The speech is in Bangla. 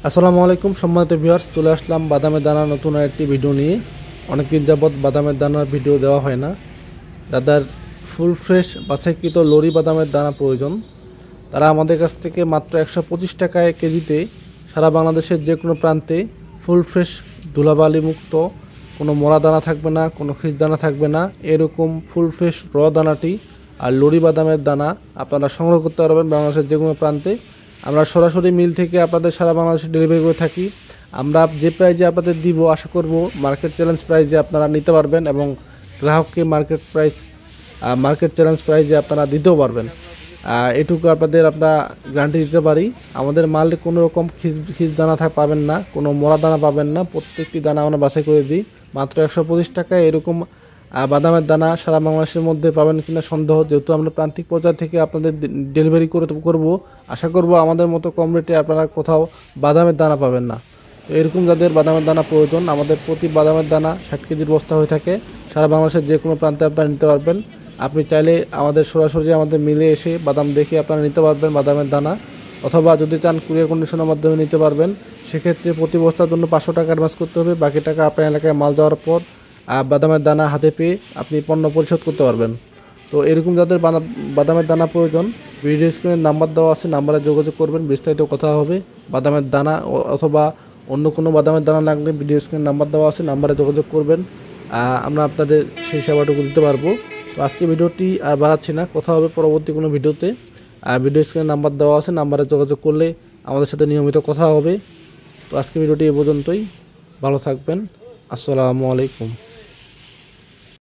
আসসালামু আলাইকুম সম্মানিত ভিউয়ার্স, চলে আসলাম বাদামের দানা নতুন একটি ভিডিও নিয়ে। অনেকদিন যাবৎ বাদামের দানার ভিডিও দেওয়া হয় না। যাদের ফুল ফ্রেশ বাছাইকৃত লরি বাদামের দানা প্রয়োজন, তারা আমাদের কাছ থেকে মাত্র 125 টাকায় কেজিতে সারা বাংলাদেশের যে কোনো প্রান্তে ফুল ফ্রেশ ধুলাবালি মুক্ত, কোনো মরা দানা থাকবে না, কোনো খিস দানা থাকবে না, এরকম ফুল ফ্রেশ দানাটি আর লরি বাদামের দানা আপনারা সংগ্রহ করতে পারবেন বাংলাদেশের যে কোনো প্রান্তে। আমরা সরাসরি মিল থেকে আপনাদের সারা বাংলাদেশে ডেলিভারি করে থাকি। আমরা যে প্রাইজে আপনাদের দিব, আশা করব মার্কেট চ্যালেঞ্জ প্রাইজে আপনারা নিতে পারবেন এবং গ্রাহককে মার্কেট চ্যালেঞ্জ প্রাইজে আপনারা দিতেও পারবেন। এটুকু আপনারা গ্যারান্টি দিতে পারি। আমাদের মালে কোনো রকম খিস দানা পাবেন না, কোনো মরা দানা পাবেন না। প্রত্যেকটি দানা আমরা বাছাই করে দিই মাত্র 125 টাকায়। এরকম বাদামের দানা সারা বাংলাদেশের মধ্যে পাবেন কিনা সন্দেহ, যেহেতু আমরা প্রান্তিক পর্যায় থেকে আপনাদের ডেলিভারি করব। আশা করব আমাদের মতো কম রেটে আপনারা কোথাও বাদামের দানা পাবেন না। তো এরকম যাদের বাদামের দানা প্রয়োজন, আমাদের প্রতি বাদামের দানা 60 কেজির বস্তা হয়ে থাকে। সারা বাংলাদেশের যে কোনো প্রান্তে আপনারা নিতে পারবেন। আপনি চাইলে সরাসরি আমাদের মিলে এসে বাদাম দেখে আপনারা নিতে পারবেন বাদামের দানা, অথবা যদি চান কুরিয়ার কন্ডিশনের মাধ্যমে নিতে পারবেন। সেক্ষেত্রে প্রতি বস্তার জন্য 500 টাকা অ্যাডভান্স করতে হবে। বাকি টাকা আপনার এলাকায় মাল যাওয়ার পর বাদামের দানা হাতে পেয়ে আপনি পণ্য পরিশোধ করতে পারবেন। তো এরকম যাদের বাদামের দানা প্রয়োজন, ভিডিও স্ক্রিনের নাম্বার দেওয়া আছে, নাম্বারে যোগাযোগ করবেন, বিস্তারিত কথা হবে। বাদামের দানা অথবা অন্য কোনো বাদামের দানা লাগলে ভিডিও স্ক্রিনের নাম্বার দেওয়া আছে, নাম্বারে যোগাযোগ করবেন। আমরা আপনাদের সেই সেবাটুকু দিতে পারবো। তো আজকে ভিডিওটি আর বাড়াচ্ছি না, কথা হবে পরবর্তী কোনো ভিডিওতে। ভিডিও স্ক্রিনের নাম্বার দেওয়া আছে, নাম্বারে যোগাযোগ করলে আমাদের সাথে নিয়মিত কথা হবে। তো আজকে ভিডিওটি এ পর্যন্তই। ভালো থাকবেন। আসসালামু আলাইকুম।